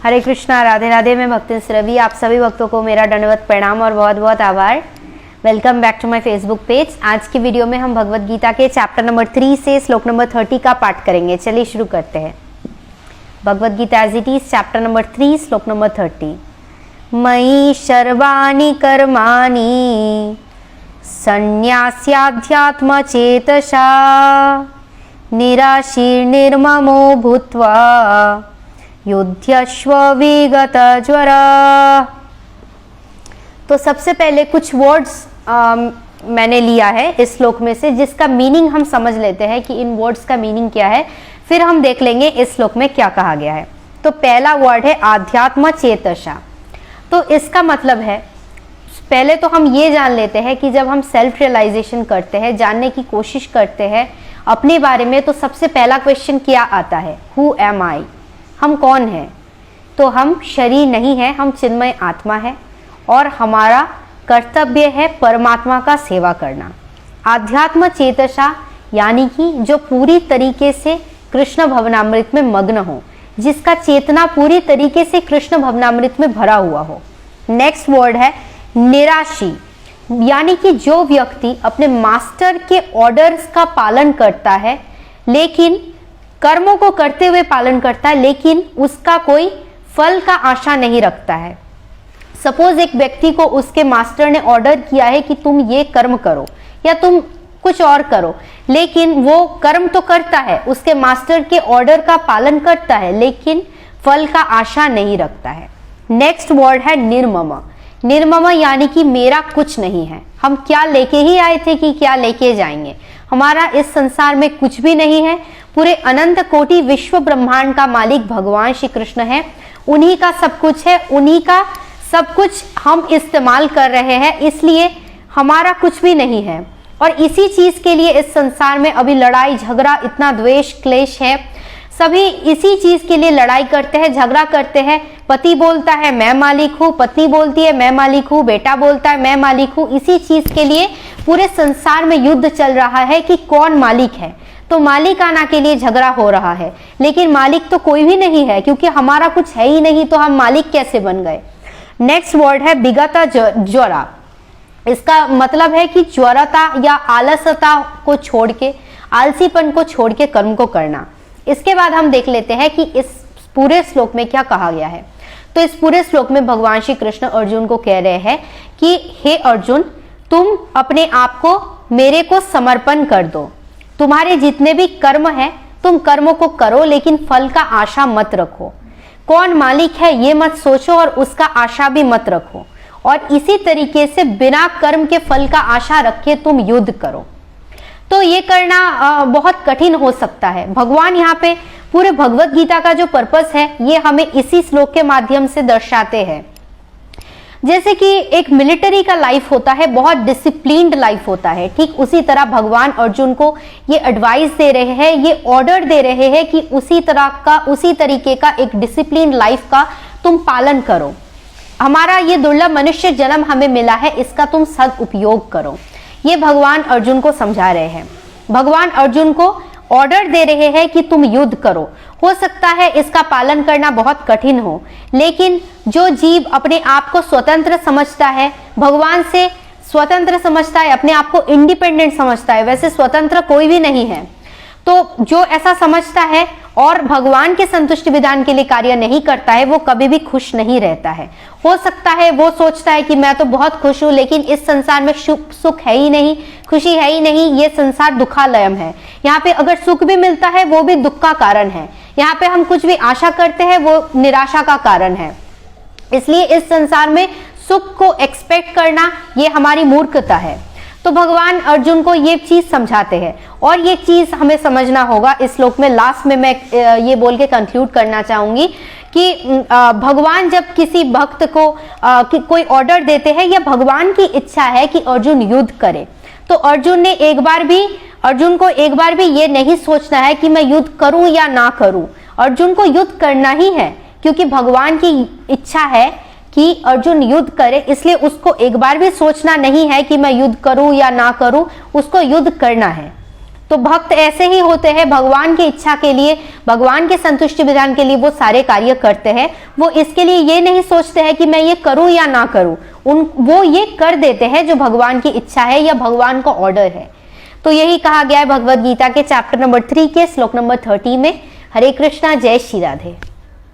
हरे कृष्णा, राधे राधे। मैं भक्ति रवि, आप सभी भक्तों को मेरा दंडवत प्रणाम और बहुत बहुत आभार। Welcome back to my Facebook page. आज की वीडियो में हम भगवत गीता के चैप्टर नंबर 3 से श्लोक नंबर 30 का पाठ करेंगे। चलिए शुरू करते हैं। Bhagavad Gita as it is, chapter number 3, श्लोक नंबर 30। मयि सर्वाणि कर्माणि संन्यास्याध्यात्म चेतसा निराशीर्निर्ममो भूत्वा युध्यस्व विगत ज्वरा। तो सबसे पहले कुछ वर्ड्स मैंने लिया है इस श्लोक में से, जिसका मीनिंग हम समझ लेते हैं कि इन वर्ड्स का मीनिंग क्या है, फिर हम देख लेंगे इस श्लोक में क्या कहा गया है। तो पहला वर्ड है आध्यात्म चेतसा। तो इसका मतलब है, पहले तो हम ये जान लेते हैं कि जब हम सेल्फ रियलाइजेशन करते हैं, जानने की कोशिश करते हैं अपने बारे में, तो सबसे पहला क्वेश्चन क्या आता है? हु एम आई? हम कौन हैं? तो हम शरीर नहीं है, हम चिन्मय आत्मा है और हमारा कर्तव्य है परमात्मा का सेवा करना। आध्यात्म चेतसा यानी कि जो पूरी तरीके से कृष्ण भवनामृत में मग्न हो, जिसका चेतना पूरी तरीके से कृष्ण भवनामृत में भरा हुआ हो। नेक्स्ट वर्ड है निराशी, यानी कि जो व्यक्ति अपने मास्टर के ऑर्डर्स का पालन करता है, लेकिन कर्मों को करते हुए पालन करता है, लेकिन उसका कोई फल का आशा नहीं रखता है। सपोज एक व्यक्ति को उसके मास्टर ने ऑर्डर किया है कि तुम ये कर्म करो या तुम कुछ और करो, लेकिन वो कर्म तो करता है, उसके मास्टर के ऑर्डर का पालन करता है, लेकिन फल का आशा नहीं रखता है। नेक्स्ट वर्ड है निर्मम। निर्मम यानी कि मेरा कुछ नहीं है। हम क्या लेके ही आए थे कि क्या लेके जाएंगे? हमारा इस संसार में कुछ भी नहीं है। पूरे अनंत कोटि विश्व ब्रह्मांड का मालिक भगवान श्री कृष्ण है, उन्हीं का सब कुछ है, उन्हीं का सब कुछ हम इस्तेमाल कर रहे हैं, इसलिए हमारा कुछ भी नहीं है। और इसी चीज के लिए इस संसार में अभी लड़ाई झगड़ा, इतना द्वेष क्लेश है। सभी इसी चीज के लिए लड़ाई करते हैं, झगड़ा करते हैं। पति बोलता है मैं मालिक हूँ, पत्नी बोलती है मैं मालिक हूँ, बेटा बोलता है मैं मालिक हूँ। इसी चीज के लिए पूरे संसार में युद्ध चल रहा है कि कौन मालिक है। तो मालिकाना के लिए झगड़ा हो रहा है, लेकिन मालिक तो कोई भी नहीं है, क्योंकि हमारा कुछ है ही नहीं, तो हम मालिक कैसे बन गए? नेक्स्ट वर्ड है विगत ज्वरा। इसका मतलब है कि ज्वरता या आलसता को छोड़ के, आलसीपन को छोड़ के कर्म को करना। इसके बाद हम देख लेते हैं कि इस पूरे श्लोक में क्या कहा गया है। तो इस पूरे श्लोक में भगवान श्री कृष्ण अर्जुन को कह रहे हैं कि हे अर्जुन, तुम अपने आप को मेरे को समर्पण कर दो। तुम्हारे जितने भी कर्म हैं, तुम कर्मों को करो, लेकिन फल का आशा मत रखो। कौन मालिक है ये मत सोचो और उसका आशा भी मत रखो। और इसी तरीके से बिना कर्म के फल का आशा रखे तुम युद्ध करो। तो ये करना बहुत कठिन हो सकता है। भगवान यहाँ पे पूरे भगवत गीता का जो पर्पस है, ये हमें इसी श्लोक के माध्यम से दर्शाते हैं। जैसे कि एक मिलिट्री का लाइफ होता है, बहुत डिसिप्लिन्ड लाइफ होता है, ठीक उसी तरह भगवान अर्जुन को ये एडवाइस दे रहे हैं, ये ऑर्डर दे रहे हैं कि उसी तरीके का एक डिसिप्लिन लाइफ का तुम पालन करो। हमारा ये दुर्लभ मनुष्य जन्म हमें मिला है, इसका तुम सदुपयोग करो। ये भगवान अर्जुन को समझा रहे हैं। भगवान अर्जुन को ऑर्डर दे रहे हैं कि तुम युद्ध करो। हो सकता है इसका पालन करना बहुत कठिन हो, लेकिन जो जीव अपने आप को स्वतंत्र समझता है, भगवान से स्वतंत्र समझता है, अपने आप को इंडिपेंडेंट समझता है, वैसे स्वतंत्र कोई भी नहीं है, तो जो ऐसा समझता है और भगवान के संतुष्टि विधान के लिए कार्य नहीं करता है, वो कभी भी खुश नहीं रहता है। हो सकता है वो सोचता है कि मैं तो बहुत खुश हूं, लेकिन इस संसार में सुख है ही नहीं, खुशी है ही नहीं, ये संसार दुखालयम है। यहाँ पे अगर सुख भी मिलता है वो भी दुख का कारण है। यहाँ पे हम कुछ भी आशा करते हैं वो निराशा का कारण है। इसलिए इस संसार में सुख को एक्सपेक्ट करना ये हमारी मूर्खता है। तो भगवान अर्जुन को ये चीज समझाते हैं और ये चीज हमें समझना होगा। इस श्लोक में लास्ट में मैं ये बोल के कंक्लूड करना चाहूंगी कि भगवान जब किसी भक्त को कोई ऑर्डर देते हैं या भगवान की इच्छा है कि अर्जुन युद्ध करे, तो अर्जुन को एक बार भी ये नहीं सोचना है कि मैं युद्ध करूं या ना करूं। अर्जुन को युद्ध करना ही है, क्योंकि भगवान की इच्छा है कि अर्जुन युद्ध करे, इसलिए उसको एक बार भी सोचना नहीं है कि मैं युद्ध करूं या ना करूं, उसको युद्ध करना है। तो भक्त ऐसे ही होते हैं, भगवान की इच्छा के लिए, भगवान के संतुष्टि विधान के लिए वो सारे कार्य करते हैं। वो इसके लिए ये नहीं सोचते हैं कि मैं ये करूं या ना करूं, वो ये कर देते हैं जो भगवान की इच्छा है या भगवान का ऑर्डर है। तो यही कहा गया है भगवद गीता के चैप्टर नंबर 3 के श्लोक नंबर 30 में। हरे कृष्णा, जय श्री राधे।